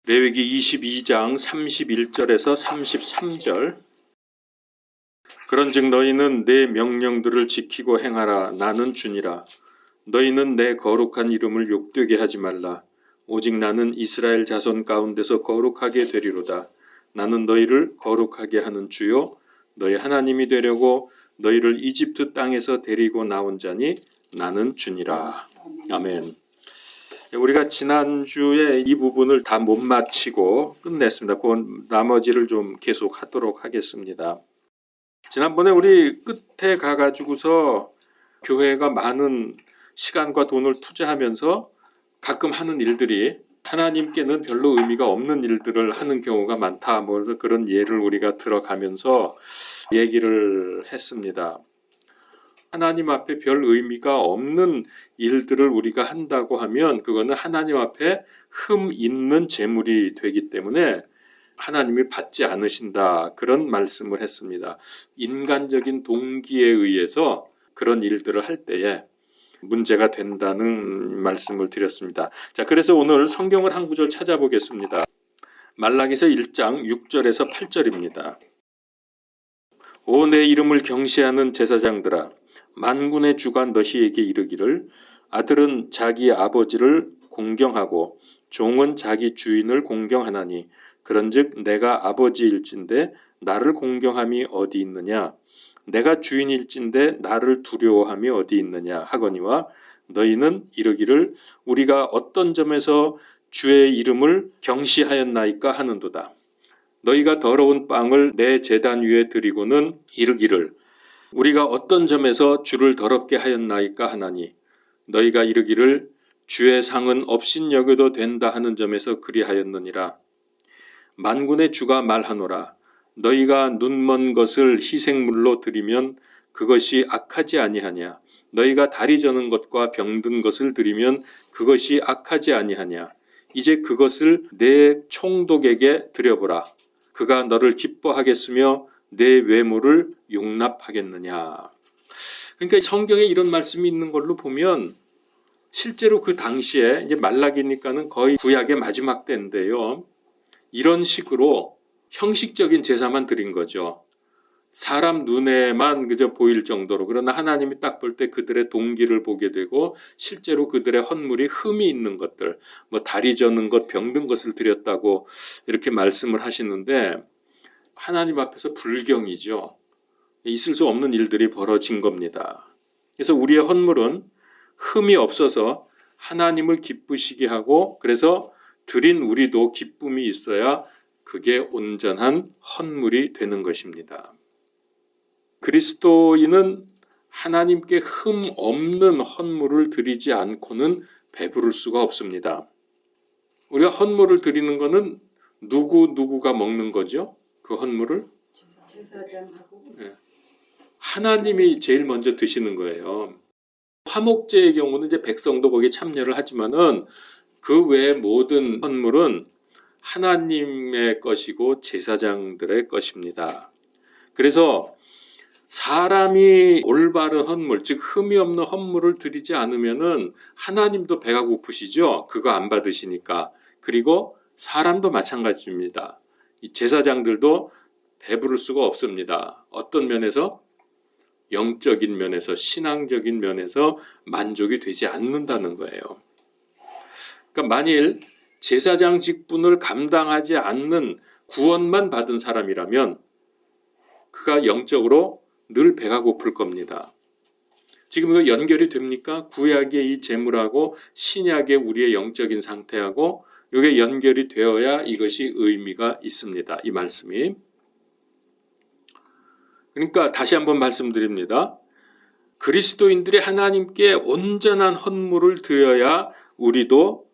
레위기 22장 31절에서 33절. 그런즉 너희는 내 명령들을 지키고 행하라. 나는 주니라. 너희는 내 거룩한 이름을 욕되게 하지 말라. 오직 나는 이스라엘 자손 가운데서 거룩하게 되리로다. 나는 너희를 거룩하게 하는 주요 너희 하나님이 되려고 너희를 이집트 땅에서 데리고 나온 자니 나는 주니라. 아멘. 우리가 지난주에 이 부분을 다 못 마치고 끝냈습니다. 그 나머지를 좀 계속 하도록 하겠습니다. 지난번에 우리 끝에 가가지고서 교회가 많은 시간과 돈을 투자하면서 가끔 하는 일들이 하나님께는 별로 의미가 없는 일들을 하는 경우가 많다. 뭐 그런 예를 우리가 들어가면서 얘기를 했습니다. 하나님 앞에 별 의미가 없는 일들을 우리가 한다고 하면 그거는 하나님 앞에 흠 있는 재물이 되기 때문에 하나님이 받지 않으신다. 그런 말씀을 했습니다. 인간적인 동기에 의해서 그런 일들을 할 때에 문제가 된다는 말씀을 드렸습니다. 자, 그래서 오늘 성경을 한 구절 찾아보겠습니다. 말라기서 1장 6절에서 8절입니다. 오 내 이름을 경시하는 제사장들아, 만군의 주가 너희에게 이르기를 아들은 자기 아버지를 공경하고 종은 자기 주인을 공경하나니 그런즉 내가 아버지일진데 나를 공경함이 어디 있느냐, 내가 주인일진데 나를 두려워함이 어디 있느냐 하거니와 너희는 이르기를 우리가 어떤 점에서 주의 이름을 경시하였나이까 하는도다. 너희가 더러운 빵을 내 제단 위에 드리고는 이르기를 우리가 어떤 점에서 주를 더럽게 하였나이까 하나니 너희가 이르기를 주의 상은 업신여겨도 된다 하는 점에서 그리하였느니라. 만군의 주가 말하노라. 너희가 눈먼 것을 희생물로 드리면 그것이 악하지 아니하냐. 너희가 다리 저는 것과 병든 것을 드리면 그것이 악하지 아니하냐. 이제 그것을 내 총독에게 드려보라. 그가 너를 기뻐하겠으며 내 외모를 용납하겠느냐. 그러니까 성경에 이런 말씀이 있는 걸로 보면 실제로 그 당시에 이제 말라기니까는 거의 구약의 마지막 때인데요. 이런 식으로 형식적인 제사만 드린 거죠. 사람 눈에만 그저 보일 정도로. 그러나 하나님이 딱 볼 때 그들의 동기를 보게 되고 실제로 그들의 헌물이 흠이 있는 것들, 뭐 다리 저는 것, 병든 것을 드렸다고 이렇게 말씀을 하시는데 하나님 앞에서 불경이죠. 있을 수 없는 일들이 벌어진 겁니다. 그래서 우리의 헌물은 흠이 없어서 하나님을 기쁘시게 하고 그래서 드린 우리도 기쁨이 있어야 그게 온전한 헌물이 되는 것입니다. 그리스도인은 하나님께 흠 없는 헌물을 드리지 않고는 배부를 수가 없습니다. 우리가 헌물을 드리는 것은 누구가 먹는 거죠? 그 헌물을? 네. 하나님이 제일 먼저 드시는 거예요. 화목제의 경우는 이제 백성도 거기에 참여를 하지만은 그 외의 모든 헌물은 하나님의 것이고 제사장들의 것입니다. 그래서 사람이 올바른 헌물, 즉 흠이 없는 헌물을 드리지 않으면은 하나님도 배가 고프시죠. 그거 안 받으시니까. 그리고 사람도 마찬가지입니다. 이 제사장들도 배부를 수가 없습니다. 어떤 면에서? 영적인 면에서, 신앙적인 면에서 만족이 되지 않는다는 거예요. 그러니까 만일 제사장 직분을 감당하지 않는 구원만 받은 사람이라면 그가 영적으로 늘 배가 고플 겁니다. 지금 이거 연결이 됩니까? 구약의 이 재물하고 신약의 우리의 영적인 상태하고 이게 연결이 되어야 이것이 의미가 있습니다. 이 말씀이. 그러니까 다시 한번 말씀드립니다. 그리스도인들이 하나님께 온전한 헌물을 드려야 우리도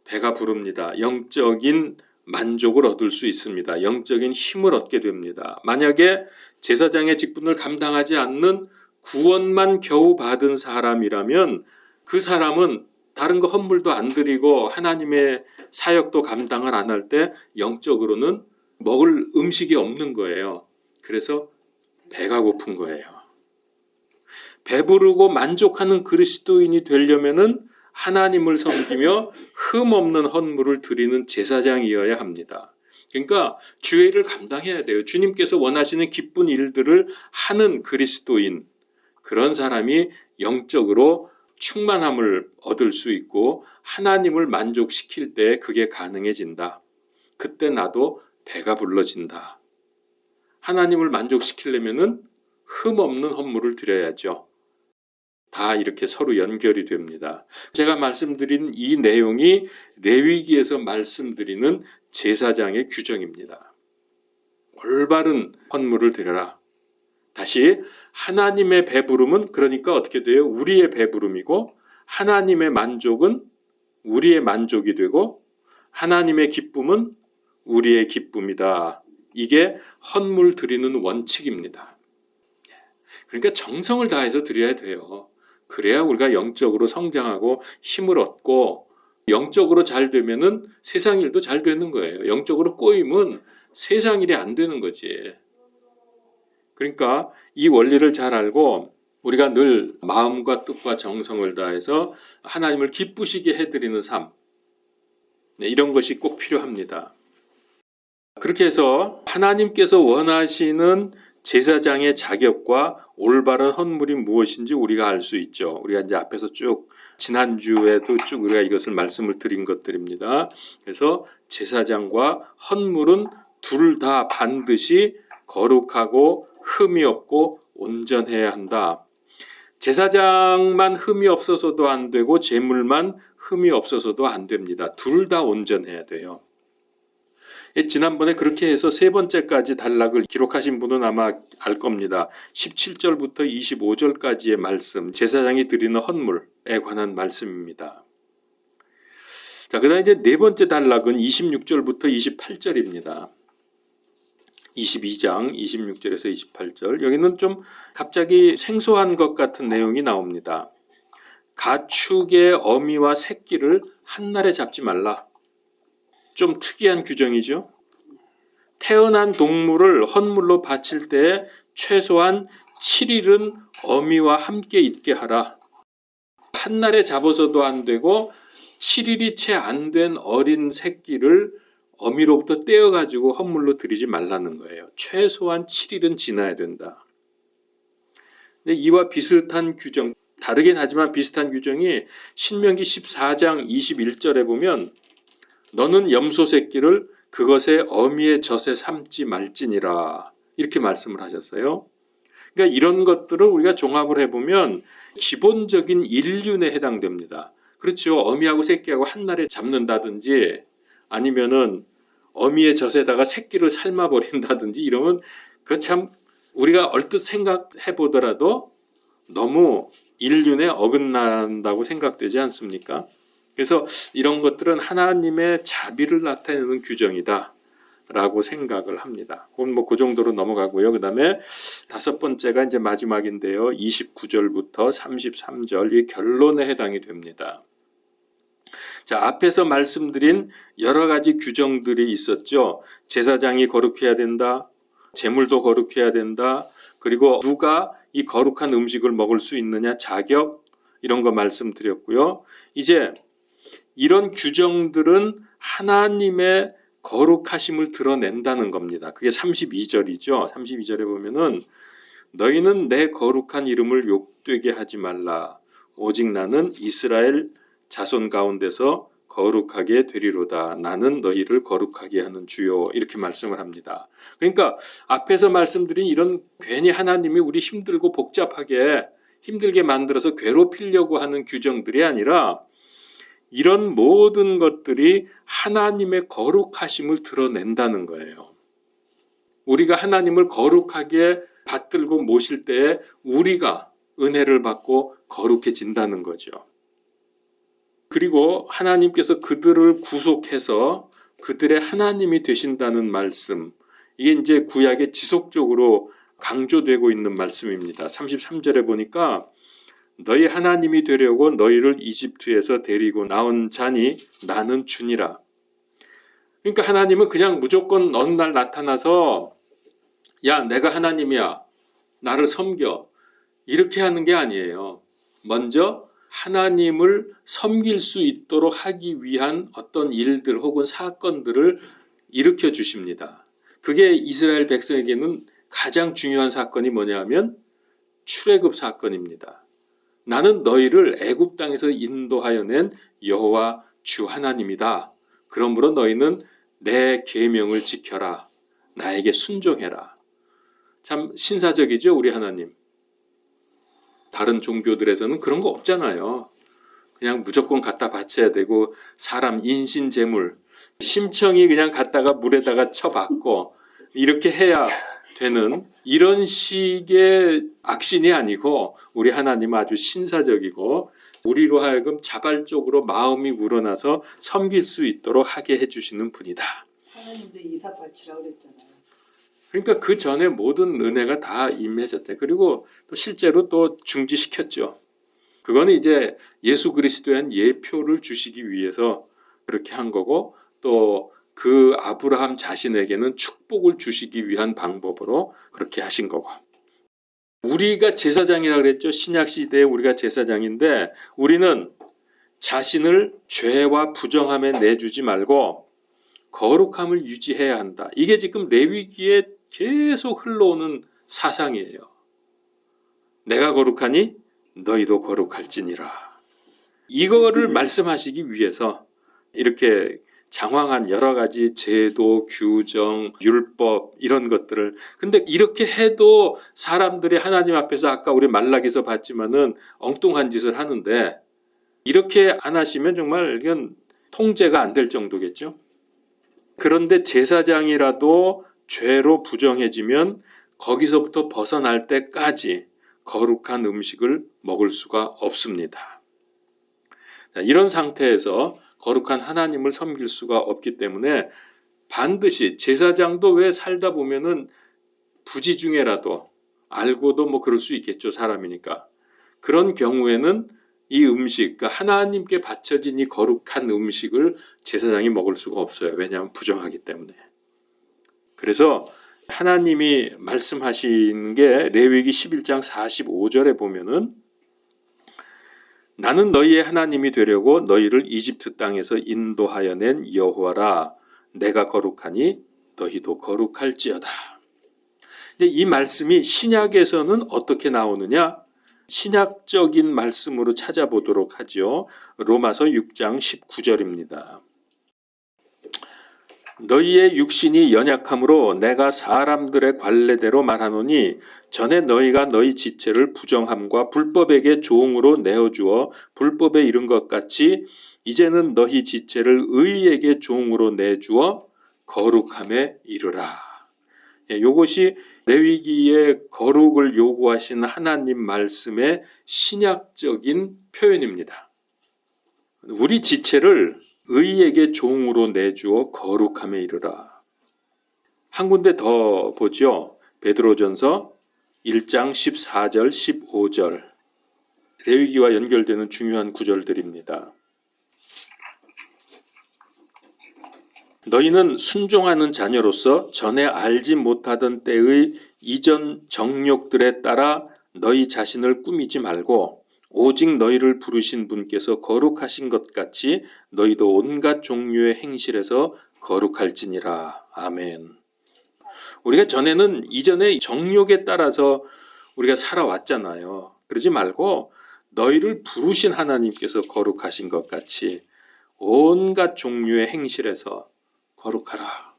배가 부릅니다. 영적인 만족을 얻을 수 있습니다. 영적인 힘을 얻게 됩니다. 만약에 제사장의 직분을 감당하지 않는 구원만 겨우 받은 사람이라면 그 사람은 다른 거 헌물도 안 드리고 하나님의 사역도 감당을 안 할 때 영적으로는 먹을 음식이 없는 거예요. 그래서 배가 고픈 거예요. 배부르고 만족하는 그리스도인이 되려면은 하나님을 섬기며 흠없는 헌물을 드리는 제사장이어야 합니다. 그러니까 주의 일을 감당해야 돼요. 주님께서 원하시는 기쁜 일들을 하는 그리스도인, 그런 사람이 영적으로 충만함을 얻을 수 있고 하나님을 만족시킬 때 그게 가능해진다. 그때 나도 배가 불러진다. 하나님을 만족시키려면은 흠없는 헌물을 드려야죠. 다 이렇게 서로 연결이 됩니다. 제가 말씀드린 이 내용이 레위기에서 말씀드리는 제사장의 규정입니다. 올바른 헌물을 드려라. 다시 하나님의 배부름은 그러니까 어떻게 돼요? 우리의 배부름이고 하나님의 만족은 우리의 만족이 되고 하나님의 기쁨은 우리의 기쁨이다. 이게 헌물 드리는 원칙입니다. 그러니까 정성을 다해서 드려야 돼요. 그래야 우리가 영적으로 성장하고 힘을 얻고 영적으로 잘 되면은 세상 일도 잘 되는 거예요. 영적으로 꼬이면 세상 일이 안 되는 거지. 그러니까 이 원리를 잘 알고 우리가 늘 마음과 뜻과 정성을 다해서 하나님을 기쁘시게 해드리는 삶, 이런 것이 꼭 필요합니다. 그렇게 해서 하나님께서 원하시는 제사장의 자격과 올바른 헌물이 무엇인지 우리가 알 수 있죠. 우리가 이제 앞에서 쭉 지난주에도 쭉 우리가 이것을 말씀을 드린 것들입니다. 그래서 제사장과 헌물은 둘 다 반드시 거룩하고 흠이 없고 온전해야 한다. 제사장만 흠이 없어서도 안 되고 제물만 흠이 없어서도 안 됩니다. 둘 다 온전해야 돼요. 지난번에 그렇게 해서 세 번째까지 단락을 기록하신 분은 아마 알 겁니다. 17절부터 25절까지의 말씀, 제사장이 드리는 헌물에 관한 말씀입니다. 자, 그다음에 이제 네 번째 단락은 26절부터 28절입니다. 22장 26절에서 28절. 여기는 좀 갑자기 생소한 것 같은 내용이 나옵니다. 가축의 어미와 새끼를 한날에 잡지 말라. 좀 특이한 규정이죠. 태어난 동물을 헌물로 바칠 때 최소한 7일은 어미와 함께 있게 하라. 한날에 잡아서도 안 되고 7일이 채 안 된 어린 새끼를 어미로부터 떼어가지고 헌물로 드리지 말라는 거예요. 최소한 7일은 지나야 된다. 근데 이와 비슷한 규정, 다르긴 하지만 비슷한 규정이 신명기 14장 21절에 보면 너는 염소 새끼를 그것의 어미의 젖에 삼지 말지니라 이렇게 말씀을 하셨어요. 그러니까 이런 것들을 우리가 종합을 해보면 기본적인 인륜에 해당됩니다. 그렇죠. 어미하고 새끼하고 한날에 잡는다든지 아니면은 어미의 젖에다가 새끼를 삶아버린다든지 이러면 그 참 우리가 얼뜻 생각해 보더라도 너무 인륜에 어긋난다고 생각되지 않습니까? 그래서 이런 것들은 하나님의 자비를 나타내는 규정이다 라고 생각을 합니다. 그건 뭐 그 정도로 넘어가고요. 그 다음에 다섯 번째가 이제 마지막인데요. 29절부터 33절 이 결론에 해당이 됩니다. 자, 앞에서 말씀드린 여러 가지 규정들이 있었죠. 제사장이 거룩해야 된다. 제물도 거룩해야 된다. 그리고 누가 이 거룩한 음식을 먹을 수 있느냐, 자격, 이런 거 말씀드렸고요. 이제 이런 규정들은 하나님의 거룩하심을 드러낸다는 겁니다. 그게 32절이죠. 32절에 보면은 너희는 내 거룩한 이름을 욕되게 하지 말라. 오직 나는 이스라엘 자손 가운데서 거룩하게 되리로다. 나는 너희를 거룩하게 하는 주요. 이렇게 말씀을 합니다. 그러니까 앞에서 말씀드린 이런 괜히 하나님이 우리 힘들고 복잡하게 힘들게 만들어서 괴롭히려고 하는 규정들이 아니라 이런 모든 것들이 하나님의 거룩하심을 드러낸다는 거예요. 우리가 하나님을 거룩하게 받들고 모실 때에 우리가 은혜를 받고 거룩해진다는 거죠. 그리고 하나님께서 그들을 구속해서 그들의 하나님이 되신다는 말씀, 이게 이제 구약에 지속적으로 강조되고 있는 말씀입니다. 33절에 보니까 너희 하나님이 되려고 너희를 이집트에서 데리고 나온 자니 나는 주니라. 그러니까 하나님은 그냥 무조건 어느 날 나타나서 야, 내가 하나님이야. 나를 섬겨. 이렇게 하는 게 아니에요. 먼저 하나님을 섬길 수 있도록 하기 위한 어떤 일들 혹은 사건들을 일으켜 주십니다. 그게 이스라엘 백성에게는 가장 중요한 사건이 뭐냐 하면 출애굽 사건입니다. 나는 너희를 애굽 땅에서 인도하여 낸 여호와 주 하나님이다. 그러므로 너희는 내 계명을 지켜라. 나에게 순종해라. 참 신사적이죠, 우리 하나님. 다른 종교들에서는 그런 거 없잖아요. 그냥 무조건 갖다 바쳐야 되고 사람 인신 재물 심청이 그냥 갖다가 물에다가 쳐박고 이렇게 해야 되는 이런 식의 악신이 아니고 우리 하나님은 아주 신사적이고 우리로 하여금 자발적으로 마음이 우러나서 섬길 수 있도록 하게 해주시는 분이다. 하나님도 이삭 바치라고 그랬잖아요. 그러니까 그 전에 모든 은혜가 다 임해졌대. 그리고 또 실제로 또 중지시켰죠. 그거는 이제 예수 그리스도에 대한 예표를 주시기 위해서 그렇게 한 거고 또 그 아브라함 자신에게는 축복을 주시기 위한 방법으로 그렇게 하신 거고. 우리가 제사장이라고 그랬죠. 신약 시대에 우리가 제사장인데 우리는 자신을 죄와 부정함에 내주지 말고 거룩함을 유지해야 한다. 이게 지금 레위기에 계속 흘러오는 사상이에요. 내가 거룩하니 너희도 거룩할지니라. 이거를 말씀하시기 위해서 이렇게 장황한 여러 가지 제도, 규정, 율법 이런 것들을 근데 이렇게 해도 사람들이 하나님 앞에서 아까 우리 말라기서 봤지만은 엉뚱한 짓을 하는데 이렇게 안 하시면 정말 이건 통제가 안 될 정도겠죠. 그런데 제사장이라도 죄로 부정해지면 거기서부터 벗어날 때까지 거룩한 음식을 먹을 수가 없습니다. 이런 상태에서 거룩한 하나님을 섬길 수가 없기 때문에 반드시 제사장도 왜 살다 보면은 부지 중에라도 알고도 뭐 그럴 수 있겠죠. 사람이니까. 그런 경우에는 이 음식, 그러니까 하나님께 바쳐진 이 거룩한 음식을 제사장이 먹을 수가 없어요. 왜냐하면 부정하기 때문에. 그래서 하나님이 말씀하신 게 레위기 11장 45절에 보면은 나는 너희의 하나님이 되려고 너희를 이집트 땅에서 인도하여 낸 여호와라. 내가 거룩하니 너희도 거룩할지어다. 이제 이 말씀이 신약에서는 어떻게 나오느냐? 신약적인 말씀으로 찾아보도록 하죠. 로마서 6장 19절입니다. 너희의 육신이 연약함으로 내가 사람들의 관례대로 말하노니 전에 너희가 너희 지체를 부정함과 불법에게 종으로 내어주어 불법에 이른 것 같이 이제는 너희 지체를 의에게 종으로 내주어 거룩함에 이르라. 이것이 레위기의 거룩을 요구하신 하나님 말씀의 신약적인 표현입니다. 우리 지체를 의에게 종으로 내주어 거룩함에 이르라. 한 군데 더 보죠. 베드로전서 1장 14절 15절 레위기와 연결되는 중요한 구절들입니다. 너희는 순종하는 자녀로서 전에 알지 못하던 때의 이전 정욕들에 따라 너희 자신을 꾸미지 말고 오직 너희를 부르신 분께서 거룩하신 것 같이 너희도 온갖 종류의 행실에서 거룩할지니라. 아멘. 우리가 전에는 이전의 정욕에 따라서 우리가 살아왔잖아요. 그러지 말고 너희를 부르신 하나님께서 거룩하신 것 같이 온갖 종류의 행실에서 거룩하라.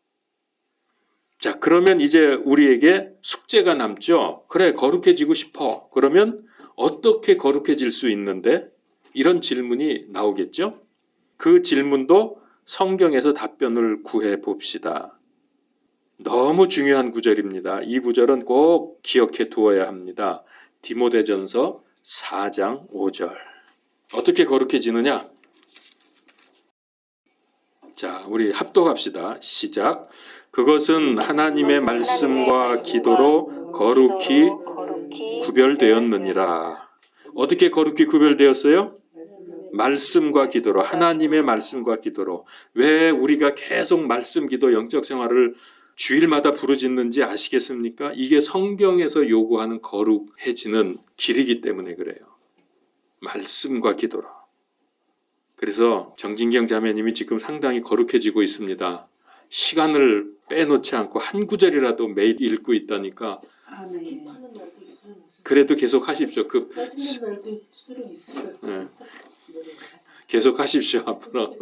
자, 그러면 이제 우리에게 숙제가 남죠. 그래, 거룩해지고 싶어. 그러면 어떻게 거룩해질 수 있는데? 이런 질문이 나오겠죠? 그 질문도 성경에서 답변을 구해 봅시다. 너무 중요한 구절입니다. 이 구절은 꼭 기억해 두어야 합니다. 디모데전서 4장 5절. 어떻게 거룩해지느냐? 자, 우리 합독합시다. 시작. 그것은 하나님의 말씀과 기도로 거룩히 구별되었느니라. 어떻게 거룩히 구별되었어요? 말씀과 기도로, 하나님의 말씀과 기도로. 왜 우리가 계속 말씀, 기도, 영적 생활을 주일마다 부르짖는지 아시겠습니까? 이게 성경에서 요구하는 거룩해지는 길이기 때문에 그래요. 말씀과 기도로. 그래서 정진경 자매님이 지금 상당히 거룩해지고 있습니다. 시간을 빼놓지 않고 한 구절이라도 매일 읽고 있다니까. 아멘. 하는 날도 있어요. 무슨 그래도 계속 하십시오. 빠지는 날도 수두룩 있어요. 네. 계속 하십시오. 앞으로.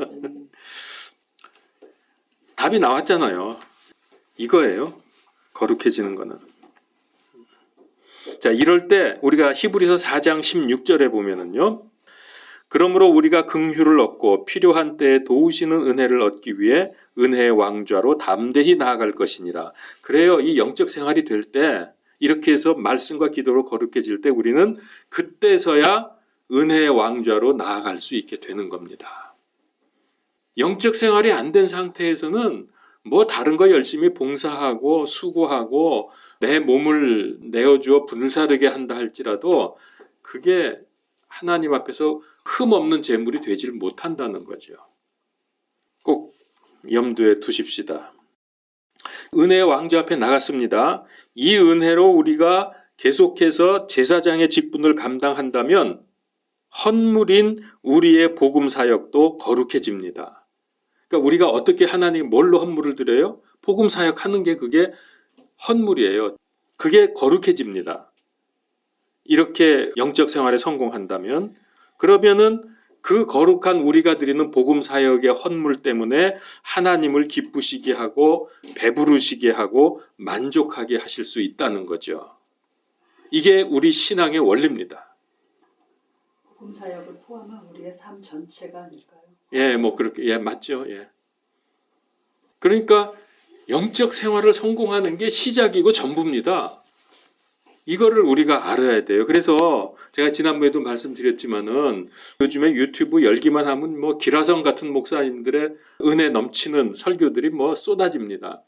답이 나왔잖아요. 이거예요. 거룩해지는 거는. 자, 이럴 때 우리가 히브리서 4장 16절에 보면은요. 그러므로 우리가 긍휼을 얻고 필요한 때에 도우시는 은혜를 얻기 위해 은혜의 왕좌로 담대히 나아갈 것이니라. 그래요. 이 영적 생활이 될 때 이렇게 해서 말씀과 기도로 거룩해질 때 우리는 그때서야 은혜의 왕좌로 나아갈 수 있게 되는 겁니다. 영적 생활이 안 된 상태에서는 뭐 다른 거 열심히 봉사하고 수고하고 내 몸을 내어주어 불사르게 한다 할지라도 그게 하나님 앞에서 흠없는 제물이 되질 못한다는 거죠. 꼭 염두에 두십시다. 은혜의 왕좌 앞에 나갔습니다. 이 은혜로 우리가 계속해서 제사장의 직분을 감당한다면 헌물인 우리의 복음 사역도 거룩해집니다. 그러니까 우리가 어떻게 하나님 뭘로 헌물을 드려요? 복음 사역하는 게 그게 헌물이에요. 그게 거룩해집니다. 이렇게 영적 생활에 성공한다면 그러면은 그 거룩한 우리가 드리는 복음 사역의 헌물 때문에 하나님을 기쁘시게 하고 배부르시게 하고 만족하게 하실 수 있다는 거죠. 이게 우리 신앙의 원리입니다. 복음 사역을 포함한 우리의 삶 전체가 아닐까요? 예, 뭐 그렇게 예, 맞죠. 예. 그러니까 영적 생활을 성공하는 게 시작이고 전부입니다. 이거를 우리가 알아야 돼요. 그래서 제가 지난번에도 말씀드렸지만은 요즘에 유튜브 열기만 하면 뭐 기라성 같은 목사님들의 은혜 넘치는 설교들이 뭐 쏟아집니다.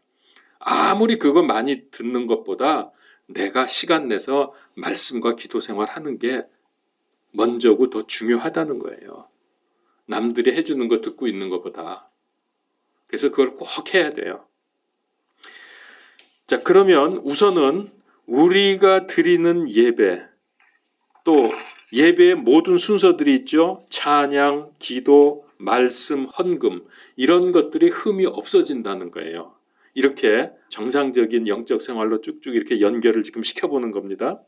아무리 그거 많이 듣는 것보다 내가 시간 내서 말씀과 기도 생활하는 게 먼저고 더 중요하다는 거예요. 남들이 해주는 거 듣고 있는 것보다. 그래서 그걸 꼭 해야 돼요. 자, 그러면 우선은 우리가 드리는 예배, 또 예배의 모든 순서들이 있죠. 찬양, 기도, 말씀, 헌금 이런 것들이 흠이 없어진다는 거예요. 이렇게 정상적인 영적 생활로 쭉쭉 이렇게 연결을 지금 시켜보는 겁니다.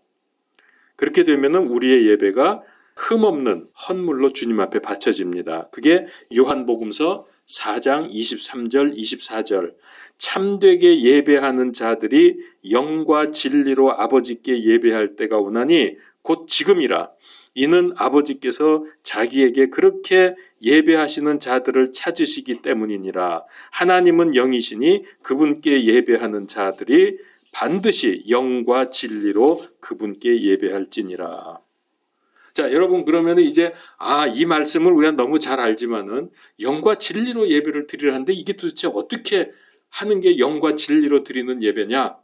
그렇게 되면은 우리의 예배가 흠없는 헌물로 주님 앞에 바쳐집니다. 그게 요한복음서 4장 23절 24절 참되게 예배하는 자들이 영과 진리로 아버지께 예배할 때가 오나니 곧 지금이라. 이는 아버지께서 자기에게 그렇게 예배하시는 자들을 찾으시기 때문이니라. 하나님은 영이시니 그분께 예배하는 자들이 반드시 영과 진리로 그분께 예배할지니라. 자, 여러분 그러면 이제 이 말씀을 우리가 너무 잘 알지만은 영과 진리로 예배를 드리라는데 이게 도대체 어떻게 하는 게 영과 진리로 드리는 예배냐?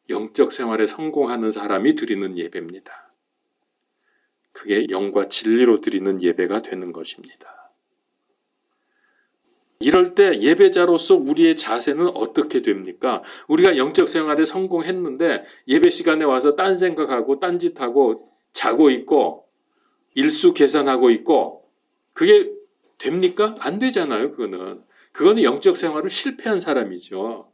영적 생활에 성공하는 사람이 드리는 예배입니다. 그게 영과 진리로 드리는 예배가 되는 것입니다. 이럴 때 예배자로서 우리의 자세는 어떻게 됩니까? 우리가 영적 생활에 성공했는데 예배 시간에 와서 딴 생각하고 딴짓하고 자고 있고 일수 계산하고 있고 그게 됩니까? 안 되잖아요. 그거는 영적 생활을 실패한 사람이죠.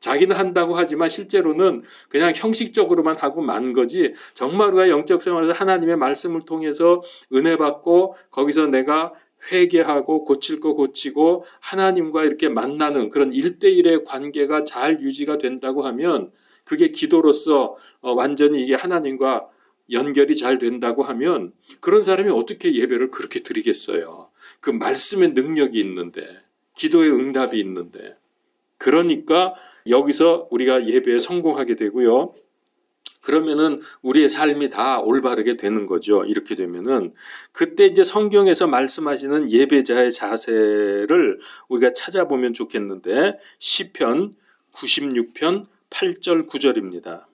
자기는 한다고 하지만 실제로는 그냥 형식적으로만 하고 만 거지 정말 우리가 영적 생활에서 하나님의 말씀을 통해서 은혜 받고 거기서 내가 회개하고 고칠 거 고치고 하나님과 이렇게 만나는 그런 1대1의 관계가 잘 유지가 된다고 하면 그게 기도로서 완전히 이게 하나님과 연결이 잘 된다고 하면 그런 사람이 어떻게 예배를 그렇게 드리겠어요. 그 말씀의 능력이 있는데 기도의 응답이 있는데 그러니까 여기서 우리가 예배에 성공하게 되고요. 그러면은 우리의 삶이 다 올바르게 되는 거죠. 이렇게 되면은 그때 이제 성경에서 말씀하시는 예배자의 자세를 우리가 찾아보면 좋겠는데 시편 96편 8절 9절입니다.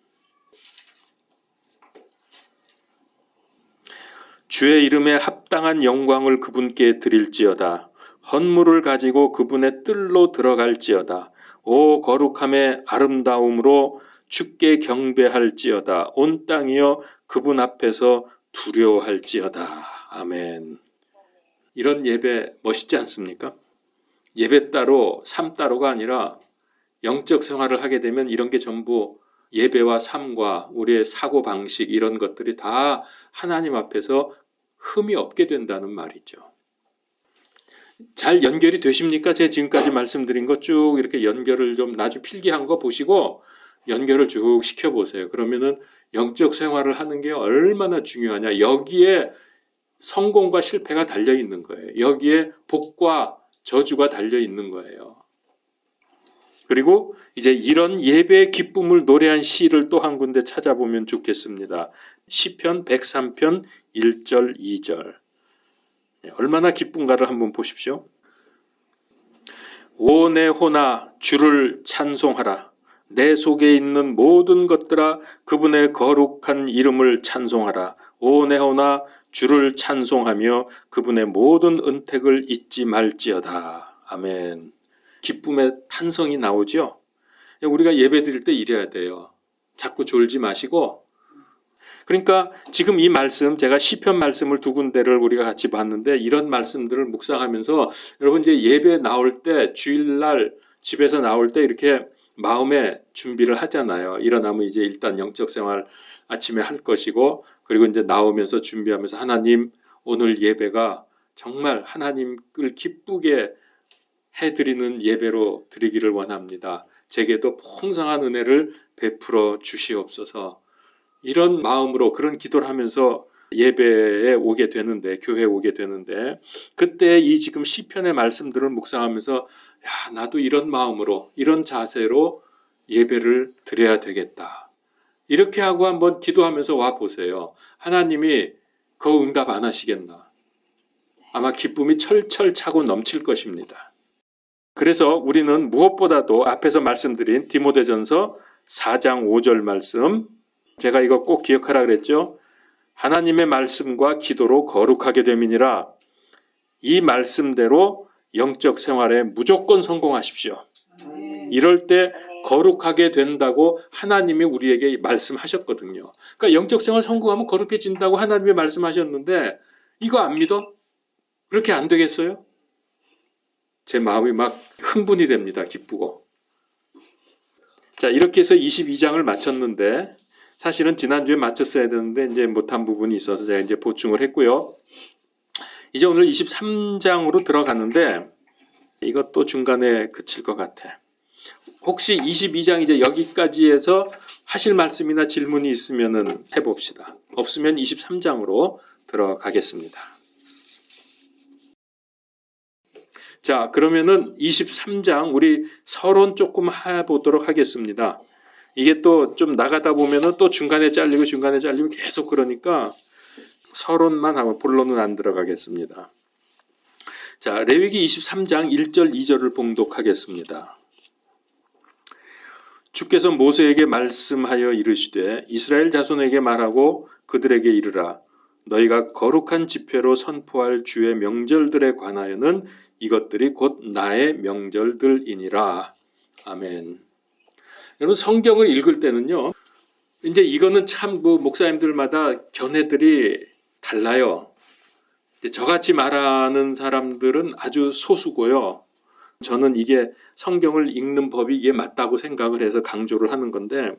주의 이름에 합당한 영광을 그분께 드릴지어다. 헌물을 가지고 그분의 뜰로 들어갈지어다. 오 거룩함의 아름다움으로 주께 경배할지어다. 온 땅이여 그분 앞에서 두려워할지어다. 아멘. 이런 예배 멋있지 않습니까? 예배 따로 삶 따로가 아니라 영적 생활을 하게 되면 이런 게 전부 예배와 삶과 우리의 사고방식 이런 것들이 다 하나님 앞에서 흠이 없게 된다는 말이죠. 잘 연결이 되십니까? 제가 지금까지 말씀드린 거 쭉 이렇게 연결을 좀 나중에 필기한 거 보시고 연결을 쭉 시켜보세요. 그러면은 영적 생활을 하는 게 얼마나 중요하냐. 여기에 성공과 실패가 달려있는 거예요. 여기에 복과 저주가 달려있는 거예요. 그리고 이제 이런 예배의 기쁨을 노래한 시를 또 한 군데 찾아보면 좋겠습니다. 시편 103편 1절 2절. 얼마나 기쁜가를 한번 보십시오. 오 내 혼아 주를 찬송하라. 내 속에 있는 모든 것들아 그분의 거룩한 이름을 찬송하라. 오 내 혼아 주를 찬송하며 그분의 모든 은택을 잊지 말지어다. 아멘. 기쁨의 탄성이 나오죠. 우리가 예배 드릴 때 이래야 돼요. 자꾸 졸지 마시고. 그러니까 지금 이 말씀, 제가 시편 말씀을 두 군데를 우리가 같이 봤는데 이런 말씀들을 묵상하면서 여러분 이제 예배 나올 때 주일날 집에서 나올 때 이렇게 마음의 준비를 하잖아요. 일어나면 이제 일단 영적 생활 아침에 할 것이고 그리고 이제 나오면서 준비하면서 하나님 오늘 예배가 정말 하나님을 기쁘게 해드리는 예배로 드리기를 원합니다. 제게도 풍성한 은혜를 베풀어 주시옵소서. 이런 마음으로 그런 기도를 하면서 예배에 오게 되는데 교회에 오게 되는데 그때 이 지금 시편의 말씀들을 묵상하면서 야 나도 이런 마음으로 이런 자세로 예배를 드려야 되겠다. 이렇게 하고 한번 기도하면서 와 보세요. 하나님이 그 응답 안 하시겠나. 아마 기쁨이 철철 차고 넘칠 것입니다. 그래서 우리는 무엇보다도 앞에서 말씀드린 디모데전서 4장 5절 말씀 제가 이거 꼭 기억하라 그랬죠. 하나님의 말씀과 기도로 거룩하게 됨이니라. 이 말씀대로 영적 생활에 무조건 성공하십시오. 이럴 때 거룩하게 된다고 하나님이 우리에게 말씀하셨거든요. 그러니까 영적 생활 성공하면 거룩해진다고 하나님이 말씀하셨는데 이거 안 믿어? 그렇게 안 되겠어요? 제 마음이 막 흥분이 됩니다. 기쁘고. 자, 이렇게 해서 22장을 마쳤는데 사실은 지난주에 마쳤어야 되는데 이제 못한 부분이 있어서 제가 이제 보충을 했고요. 이제 오늘 23장으로 들어가는데 이것도 중간에 그칠 것 같아. 혹시 22장 이제 여기까지 해서 하실 말씀이나 질문이 있으면은 해봅시다. 없으면 23장으로 들어가겠습니다. 자, 그러면은 23장 우리 서론 조금 해보도록 하겠습니다. 이게 또 좀 나가다 보면은 또 중간에 잘리고 계속 그러니까 서론만 하고 본론은 안 들어가겠습니다. 자, 레위기 23장 1절 2절을 봉독하겠습니다. 주께서 모세에게 말씀하여 이르시되 이스라엘 자손에게 말하고 그들에게 이르라. 너희가 거룩한 집회로 선포할 주의 명절들에 관하여는 이것들이 곧 나의 명절들이니라. 아멘. 여러분 성경을 읽을 때는요. 이제 이거는 참 목사님들마다 견해들이 달라요. 저같이 말하는 사람들은 아주 소수고요. 저는 이게 성경을 읽는 법이 이게 맞다고 생각을 해서 강조를 하는 건데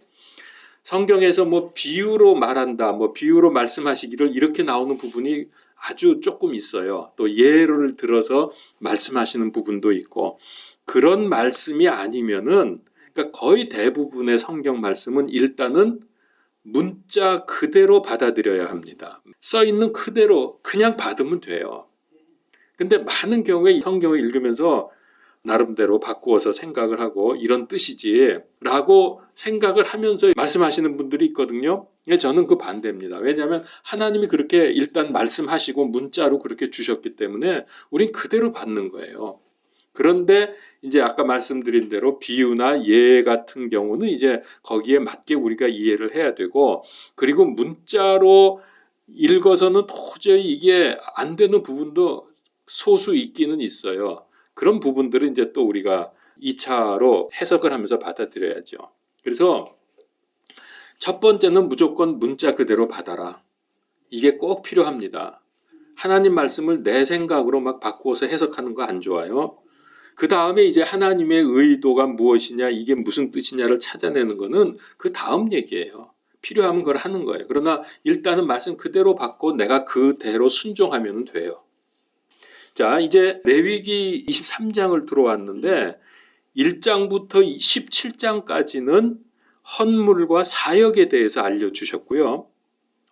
성경에서 비유로 말한다, 비유로 말씀하시기를 이렇게 나오는 부분이 아주 조금 있어요. 또 예를 들어서 말씀하시는 부분도 있고 그런 말씀이 아니면은 그러니까 거의 대부분의 성경 말씀은 일단은 문자 그대로 받아들여야 합니다. 써 있는 그대로 그냥 받으면 돼요. 근데 많은 경우에 성경을 읽으면서 나름대로 바꾸어서 생각을 하고 이런 뜻이지 라고 생각을 하면서 말씀하시는 분들이 있거든요. 저는 그 반대입니다. 왜냐하면 하나님이 그렇게 일단 말씀하시고 문자로 그렇게 주셨기 때문에 우린 그대로 받는 거예요. 그런데 이제 아까 말씀드린 대로 비유나 예 같은 경우는 이제 거기에 맞게 우리가 이해를 해야 되고 그리고 문자로 읽어서는 도저히 이게 안 되는 부분도 소수 있기는 있어요. 그런 부분들은 이제 또 우리가 2차로 해석을 하면서 받아들여야죠. 그래서 첫 번째는 무조건 문자 그대로 받아라. 이게 꼭 필요합니다. 하나님 말씀을 내 생각으로 막 바꾸어서 해석하는 거 안 좋아요. 그 다음에 이제 하나님의 의도가 무엇이냐, 이게 무슨 뜻이냐를 찾아내는 거는 그 다음 얘기예요. 필요하면 그걸 하는 거예요. 그러나 일단은 말씀 그대로 받고 내가 그대로 순종하면 돼요. 자, 이제 레위기 23장을 들어왔는데 1장부터 17장까지는 헌물과 사역에 대해서 알려주셨고요.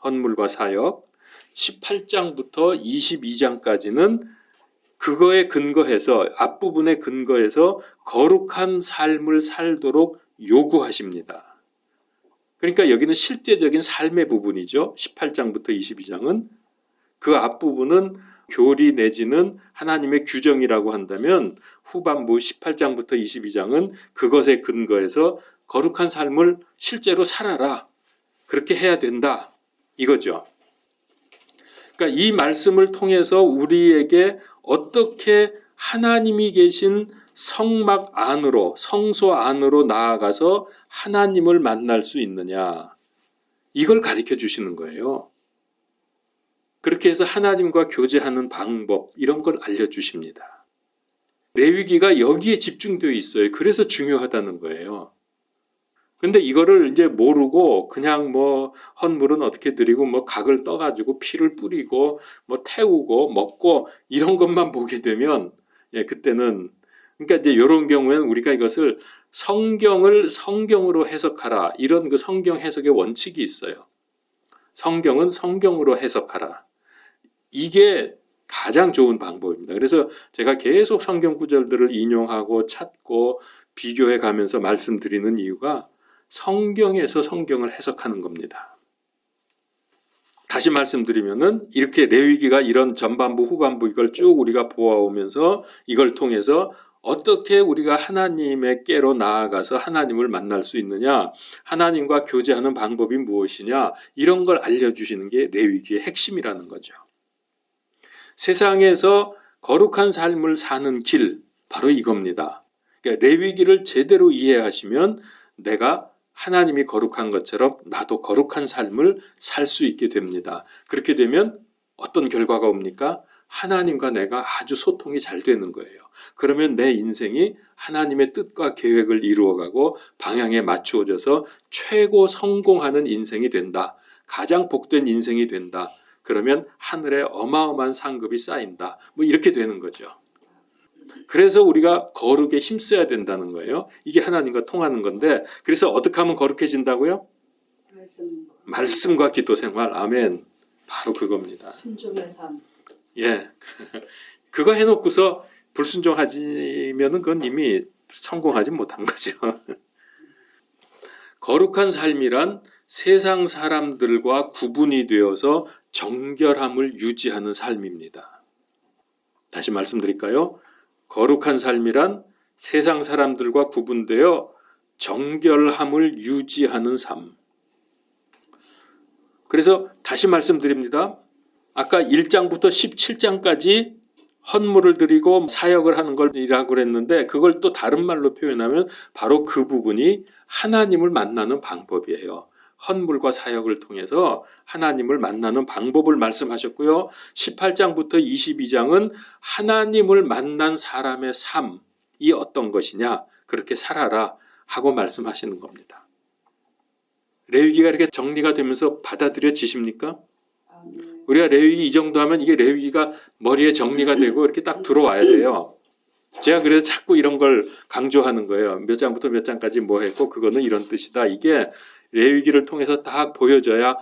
헌물과 사역. 18장부터 22장까지는 그거에 근거해서, 앞부분에 근거해서 거룩한 삶을 살도록 요구하십니다. 그러니까 여기는 실제적인 삶의 부분이죠. 18장부터 22장은. 그 앞부분은 교리 내지는 하나님의 규정이라고 한다면 후반부 18장부터 22장은 그것에 근거해서 거룩한 삶을 실제로 살아라. 그렇게 해야 된다. 이거죠. 그러니까 이 말씀을 통해서 우리에게 어떻게 하나님이 계신 성막 안으로, 성소 안으로 나아가서 하나님을 만날 수 있느냐. 이걸 가르쳐 주시는 거예요. 그렇게 해서 하나님과 교제하는 방법, 이런 걸 알려주십니다. 레위기가 여기에 집중되어 있어요. 그래서 중요하다는 거예요. 근데 이거를 이제 모르고 그냥 뭐 헌물은 어떻게 드리고 뭐 각을 떠가지고 피를 뿌리고 뭐 태우고 먹고 이런 것만 보게 되면 그때는 그러니까 이제 이런 경우에는 우리가 이것을 성경을 성경으로 해석하라 이런 그 성경 해석의 원칙이 있어요. 성경은 성경으로 해석하라. 이게 가장 좋은 방법입니다. 그래서 제가 계속 성경 구절들을 인용하고 찾고 비교해 가면서 말씀드리는 이유가 성경에서 성경을 해석하는 겁니다. 다시 말씀드리면은 이렇게 레위기가 이런 전반부 후반부 이걸 쭉 우리가 보아오면서 이걸 통해서 어떻게 우리가 하나님께로 나아가서 하나님을 만날 수 있느냐, 하나님과 교제하는 방법이 무엇이냐, 이런 걸 알려주시는 게 레위기의 핵심이라는 거죠. 세상에서 거룩한 삶을 사는 길, 바로 이겁니다. 그러니까 레위기를 제대로 이해하시면 내가 하나님이 거룩한 것처럼 나도 거룩한 삶을 살 수 있게 됩니다. 그렇게 되면 어떤 결과가 옵니까? 하나님과 내가 아주 소통이 잘 되는 거예요. 그러면 내 인생이 하나님의 뜻과 계획을 이루어가고 방향에 맞추어져서 최고 성공하는 인생이 된다. 가장 복된 인생이 된다. 그러면 하늘에 어마어마한 상급이 쌓인다. 뭐 이렇게 되는 거죠. 그래서 우리가 거룩에 힘써야 된다는 거예요. 이게 하나님과 통하는 건데, 그래서 어떻게 하면 거룩해진다고요? 말씀과 기도 생활. 아멘. 바로 그겁니다. 순종의 삶. 예. 그거 해놓고서 불순종하지면은 그건 이미 성공하지 못한 거죠. 거룩한 삶이란 세상 사람들과 구분이 되어서 정결함을 유지하는 삶입니다. 다시 말씀드릴까요? 거룩한 삶이란 세상 사람들과 구분되어 정결함을 유지하는 삶. 그래서 다시 말씀드립니다. 아까 1장부터 17장까지 헌물을 드리고 사역을 하는 걸이라고 그랬는데 그걸 또 다른 말로 표현하면 바로 그 부분이 하나님을 만나는 방법이에요. 헌물과 사역을 통해서 하나님을 만나는 방법을 말씀하셨고요. 18장부터 22장은 하나님을 만난 사람의 삶이 어떤 것이냐, 그렇게 살아라 하고 말씀하시는 겁니다. 레위기가 이렇게 정리가 되면서 받아들여지십니까? 우리가 레위기 이 정도 하면 이게 레위기가 머리에 정리가 되고 이렇게 딱 들어와야 돼요. 제가 그래서 자꾸 이런 걸 강조하는 거예요. 몇 장부터 몇 장까지 뭐 했고 그거는 이런 뜻이다. 이게 레위기를 통해서 딱 보여줘야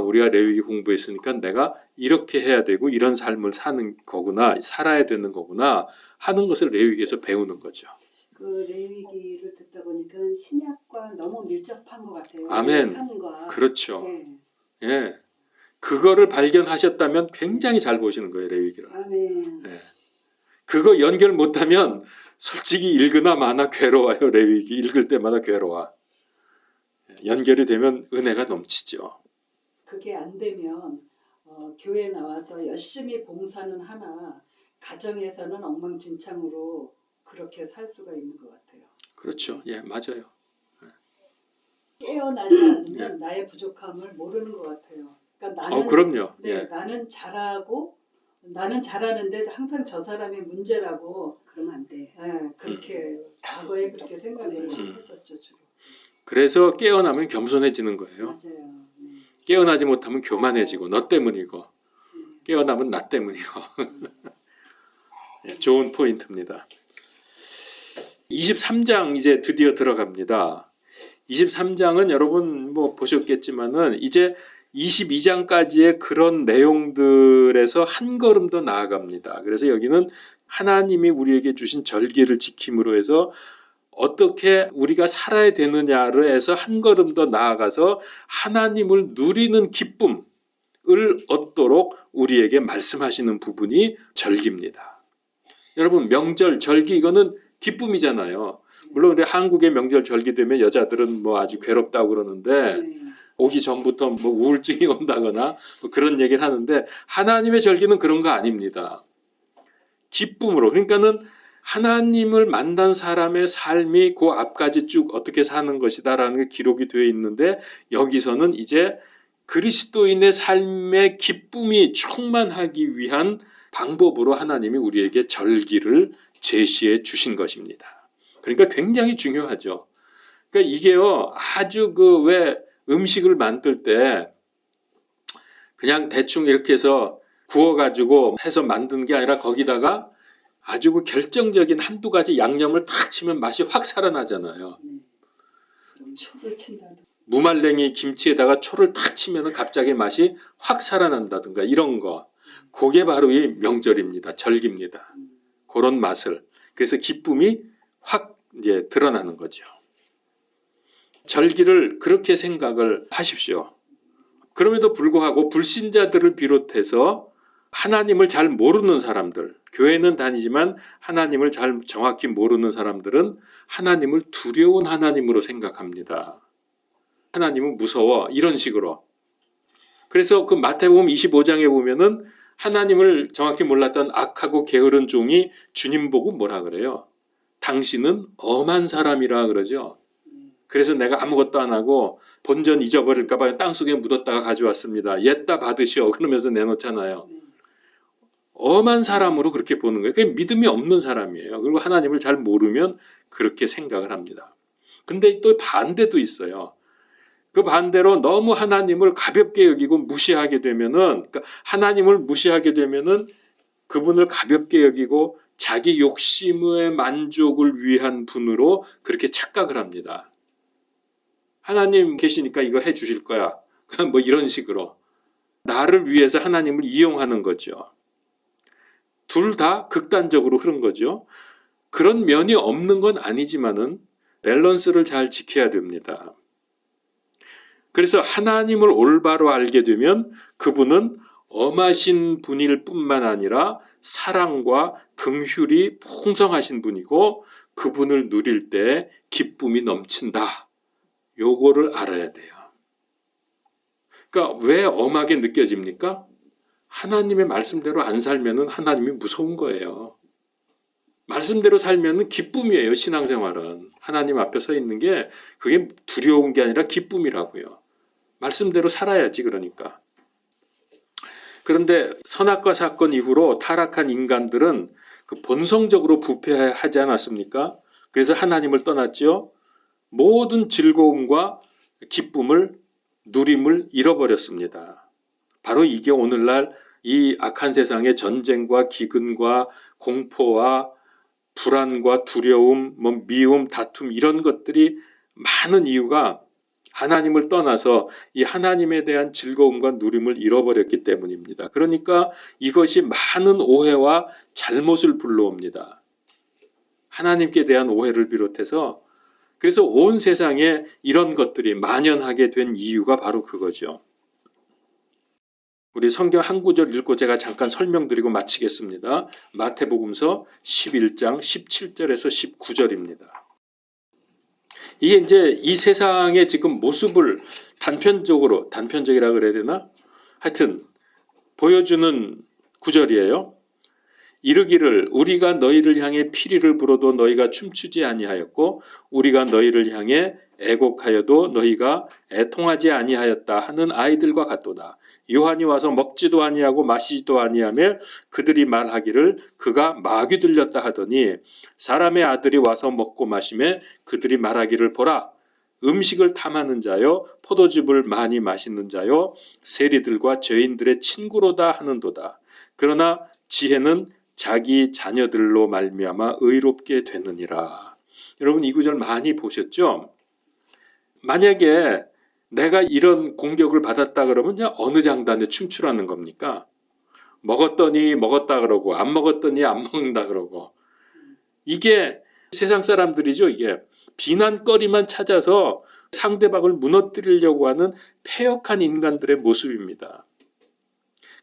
우리가 레위기 공부했으니까 내가 이렇게 해야 되고 이런 삶을 사는 거구나, 살아야 되는 거구나 하는 것을 레위기에서 배우는 거죠. 그 레위기를 듣다 보니까 신약과 너무 밀접한 것 같아요. 아멘. 삶과. 그렇죠. 네. 예. 그거를 발견하셨다면 굉장히 잘 보시는 거예요, 레위기를. 아멘. 예. 그거 연결 못하면 솔직히 읽으나 마나 괴로워요. 레위기 읽을 때마다 괴로워. 연결이 되면 은혜가 넘치죠. 그게 안 되면 교회 나와서 열심히 봉사는 하나 가정에서는 엉망진창으로 그렇게 살 수가 있는 것 같아요. 그렇죠. 예, 맞아요. 깨어나지 않으면 나의 부족함을 모르는 것 같아요. 그러니까 나는 그럼요. 네, 예. 나는 잘하고 나는 잘하는데 항상 저 사람이 문제라고 그러면 안 돼. 그렇게 과거에 그렇게 생각을 했었죠 주로. 그래서 깨어나면 겸손해지는 거예요. 맞아요. 깨어나지 못하면 교만해지고 너 때문이고 깨어나면 나 때문이고. 예, 좋은 포인트입니다. 23장 이제 드디어 들어갑니다. 23장은 여러분 뭐 보셨겠지만은 이제 22장까지의 그런 내용들에서 한 걸음 더 나아갑니다. 그래서 여기는 하나님이 우리에게 주신 절기를 지킴으로 해서 어떻게 우리가 살아야 되느냐를 해서 한 걸음 더 나아가서 하나님을 누리는 기쁨을 얻도록 우리에게 말씀하시는 부분이 절기입니다. 여러분 명절, 절기 이거는 기쁨이잖아요. 물론 우리 한국의 명절 절기 되면 여자들은 뭐 아주 괴롭다고 그러는데 오기 전부터 뭐 우울증이 온다거나 뭐 그런 얘기를 하는데 하나님의 절기는 그런 거 아닙니다. 기쁨으로. 그러니까는 하나님을 만난 사람의 삶이 그 앞까지 쭉 어떻게 사는 것이다라는 게 기록이 되어 있는데 여기서는 이제 그리스도인의 삶의 기쁨이 충만하기 위한 방법으로 하나님이 우리에게 절기를 제시해 주신 것입니다. 그러니까 굉장히 중요하죠. 그러니까 이게요, 아주 왜 음식을 만들 때 그냥 대충 이렇게 해서 구워가지고 해서 만든 게 아니라 거기다가 아주 결정적인 한두 가지 양념을 탁 치면 맛이 확 살아나잖아요. 초를 친다. 무말랭이 김치에다가 초를 탁 치면 갑자기 맛이 확 살아난다든가 이런 거. 그게 바로 이 명절입니다. 절기입니다. 그런 맛을. 그래서 기쁨이 확 이제 드러나는 거죠. 절기를 그렇게 생각을 하십시오. 그럼에도 불구하고 불신자들을 비롯해서 하나님을 잘 모르는 사람들, 교회는 다니지만 하나님을 잘 정확히 모르는 사람들은 하나님을 두려운 하나님으로 생각합니다. 하나님은 무서워 이런 식으로. 그래서 그 마태복음 25장에 보면은 하나님을 정확히 몰랐던 악하고 게으른 종이 주님 보고 뭐라 그래요? 당신은 엄한 사람이라 그러죠. 그래서 내가 아무것도 안 하고 본전 잊어버릴까 봐 땅속에 묻었다가 가져왔습니다. 옛다 받으시오. 그러면서 내놓잖아요. 엄한 사람으로 그렇게 보는 거예요. 그게 믿음이 없는 사람이에요. 그리고 하나님을 잘 모르면 그렇게 생각을 합니다. 근데 또 반대도 있어요. 그 반대로 너무 하나님을 가볍게 여기고 무시하게 되면은, 그러니까 하나님을 무시하게 되면은 그분을 가볍게 여기고 자기 욕심의 만족을 위한 분으로 그렇게 착각을 합니다. 하나님 계시니까 이거 해 주실 거야. 뭐 이런 식으로. 나를 위해서 하나님을 이용하는 거죠. 둘 다 극단적으로 흐른 거죠. 그런 면이 없는 건 아니지만은 밸런스를 잘 지켜야 됩니다. 그래서 하나님을 올바로 알게 되면 그분은 엄하신 분일 뿐만 아니라 사랑과 긍휼이 풍성하신 분이고 그분을 누릴 때 기쁨이 넘친다. 요거를 알아야 돼요. 그러니까 왜 엄하게 느껴집니까? 하나님의 말씀대로 안 살면은 하나님이 무서운 거예요. 말씀대로 살면은 기쁨이에요. 신앙생활은. 하나님 앞에 서 있는 게 그게 두려운 게 아니라 기쁨이라고요. 말씀대로 살아야지 그러니까. 그런데 선악과 사건 이후로 타락한 인간들은 그 본성적으로 부패하지 않았습니까? 그래서 하나님을 떠났죠. 모든 즐거움과 기쁨을 누림을 잃어버렸습니다. 바로 이게 오늘날 이 악한 세상의 전쟁과 기근과 공포와 불안과 두려움, 미움, 다툼 이런 것들이 많은 이유가 하나님을 떠나서 이 하나님에 대한 즐거움과 누림을 잃어버렸기 때문입니다. 그러니까 이것이 많은 오해와 잘못을 불러옵니다. 하나님께 대한 오해를 비롯해서 그래서 온 세상에 이런 것들이 만연하게 된 이유가 바로 그거죠. 우리 성경 한 구절 읽고 제가 잠깐 설명드리고 마치겠습니다. 마태복음서 11장 17절에서 19절입니다. 이게 이제 이 세상의 지금 모습을 단편적이라 그래야 되나? 하여튼 보여주는 구절이에요. 이르기를 우리가 너희를 향해 피리를 불어도 너희가 춤추지 아니하였고 우리가 너희를 향해 애곡하여도 너희가 애통하지 아니하였다 하는 아이들과 같도다. 요한이 와서 먹지도 아니하고 마시지도 아니하며 그들이 말하기를 그가 마귀 들렸다 하더니 사람의 아들이 와서 먹고 마시며 그들이 말하기를 보라 음식을 탐하는 자요 포도즙을 많이 마시는 자요 세리들과 죄인들의 친구로다 하는도다. 그러나 지혜는 자기 자녀들로 말미암아 의롭게 되느니라. 여러분 이 구절 많이 보셨죠? 만약에 내가 이런 공격을 받았다 그러면 그냥 어느 장단에 춤추라는 겁니까? 먹었더니 먹었다 그러고 안 먹었더니 안 먹는다 그러고 이게 세상 사람들이죠. 이게 비난거리만 찾아서 상대방을 무너뜨리려고 하는 패역한 인간들의 모습입니다.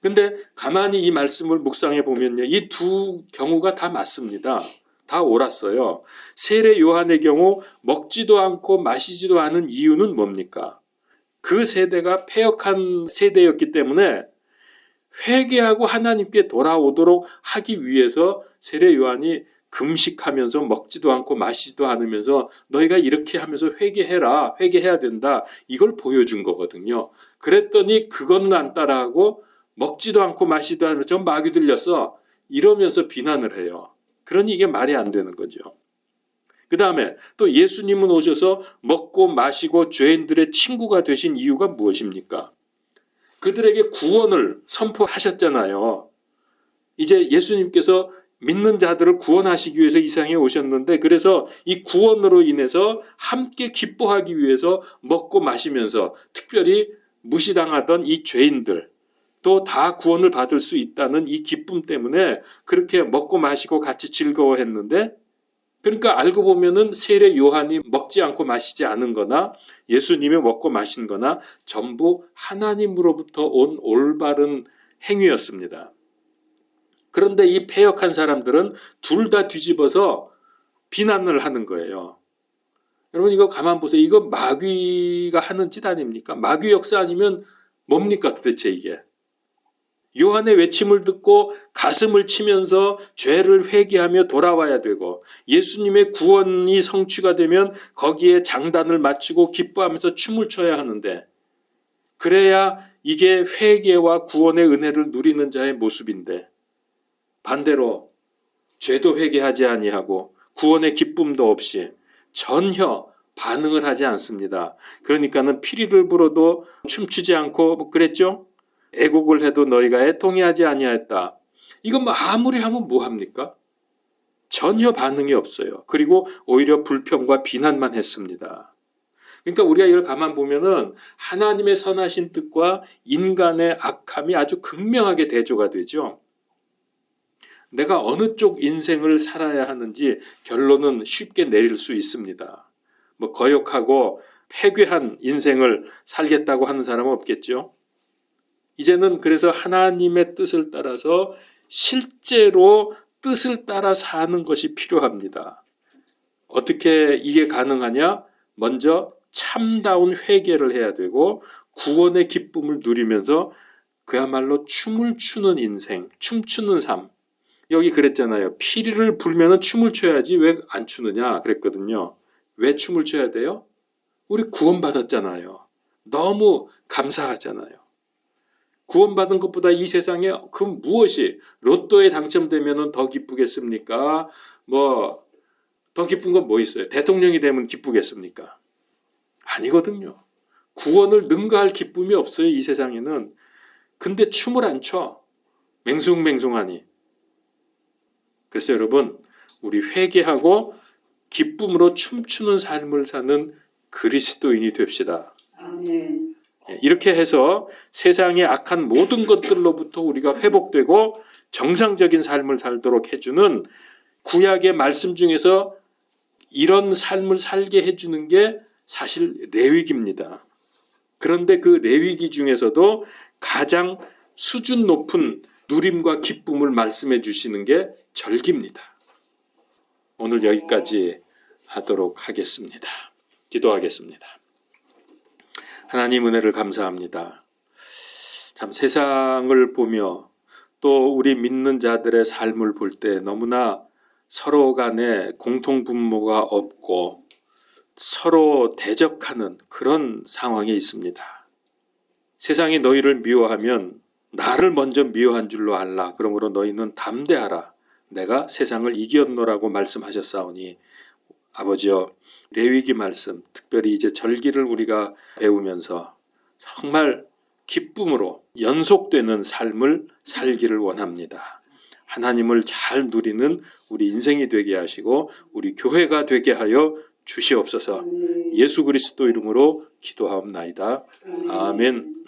근데 가만히 이 말씀을 묵상해 보면요. 이 두 경우가 다 맞습니다. 다 옳았어요. 세례 요한의 경우 먹지도 않고 마시지도 않은 이유는 뭡니까? 그 세대가 패역한 세대였기 때문에 회개하고 하나님께 돌아오도록 하기 위해서 세례 요한이 금식하면서 먹지도 않고 마시지도 않으면서 너희가 이렇게 하면서 회개해라. 회개해야 된다. 이걸 보여준 거거든요. 그랬더니 그거는 안 따라하고 먹지도 않고 마시지도 않으면서 전 마귀 들렸어. 이러면서 비난을 해요. 그러니 이게 말이 안 되는 거죠. 그 다음에 또 예수님은 오셔서 먹고 마시고 죄인들의 친구가 되신 이유가 무엇입니까? 그들에게 구원을 선포하셨잖아요. 이제 예수님께서 믿는 자들을 구원하시기 위해서 이 세상에 오셨는데 그래서 이 구원으로 인해서 함께 기뻐하기 위해서 먹고 마시면서 특별히 무시당하던 이 죄인들 또 다 구원을 받을 수 있다는 이 기쁨 때문에 그렇게 먹고 마시고 같이 즐거워했는데 그러니까 알고 보면은 세례 요한이 먹지 않고 마시지 않은 거나 예수님이 먹고 마신 거나 전부 하나님으로부터 온 올바른 행위였습니다. 그런데 이 패역한 사람들은 둘 다 뒤집어서 비난을 하는 거예요. 여러분 이거 가만 보세요. 이거 마귀가 하는 짓 아닙니까? 마귀 역사 아니면 뭡니까 도대체 이게? 요한의 외침을 듣고 가슴을 치면서 죄를 회개하며 돌아와야 되고 예수님의 구원이 성취가 되면 거기에 장단을 맞추고 기뻐하면서 춤을 춰야 하는데 그래야 이게 회개와 구원의 은혜를 누리는 자의 모습인데 반대로 죄도 회개하지 아니하고 구원의 기쁨도 없이 전혀 반응을 하지 않습니다. 그러니까는 피리를 불어도 춤추지 않고 그랬죠? 애곡을 해도 너희가 애통해하지 아니하였다. 이건 뭐 아무리 하면 뭐합니까? 전혀 반응이 없어요. 그리고 오히려 불평과 비난만 했습니다. 그러니까 우리가 이걸 가만 보면은 하나님의 선하신 뜻과 인간의 악함이 아주 극명하게 대조가 되죠. 내가 어느 쪽 인생을 살아야 하는지 결론은 쉽게 내릴 수 있습니다. 뭐 거역하고 패괴한 인생을 살겠다고 하는 사람은 없겠죠. 이제는 그래서 하나님의 뜻을 따라서 실제로 뜻을 따라 사는 것이 필요합니다. 어떻게 이게 가능하냐? 먼저 참다운 회개를 해야 되고 구원의 기쁨을 누리면서 그야말로 춤을 추는 인생, 춤추는 삶. 여기 그랬잖아요. 피리를 불면 춤을 춰야지 왜 안 추느냐 그랬거든요. 왜 춤을 춰야 돼요? 우리 구원받았잖아요. 너무 감사하잖아요. 구원받은 것보다 이 세상에 그 무엇이 로또에 당첨되면 더 기쁘겠습니까? 뭐 더 기쁜 건 뭐 있어요? 대통령이 되면 기쁘겠습니까? 아니거든요. 구원을 능가할 기쁨이 없어요. 이 세상에는. 근데 춤을 안 춰. 맹숭맹숭하니. 그래서 여러분 우리 회개하고 기쁨으로 춤추는 삶을 사는 그리스도인이 됩시다. 아멘. 이렇게 해서 세상의 악한 모든 것들로부터 우리가 회복되고 정상적인 삶을 살도록 해주는 구약의 말씀 중에서 이런 삶을 살게 해주는 게 사실 레위기입니다. 그런데 그 레위기 중에서도 가장 수준 높은 누림과 기쁨을 말씀해 주시는 게 절기입니다. 오늘 여기까지 하도록 하겠습니다. 기도하겠습니다. 하나님 은혜를 감사합니다. 참 세상을 보며 또 우리 믿는 자들의 삶을 볼 때 너무나 서로 간에 공통 분모가 없고 서로 대적하는 그런 상황에 있습니다. 세상이 너희를 미워하면 나를 먼저 미워한 줄로 알라. 그러므로 너희는 담대하라. 내가 세상을 이겼노라고 말씀하셨사오니 아버지여, 레위기 말씀, 특별히 이제 절기를 우리가 배우면서 정말 기쁨으로 연속되는 삶을 살기를 원합니다. 하나님을 잘 누리는 우리 인생이 되게 하시고 우리 교회가 되게 하여 주시옵소서. 예수 그리스도 이름으로 기도하옵나이다. 아멘.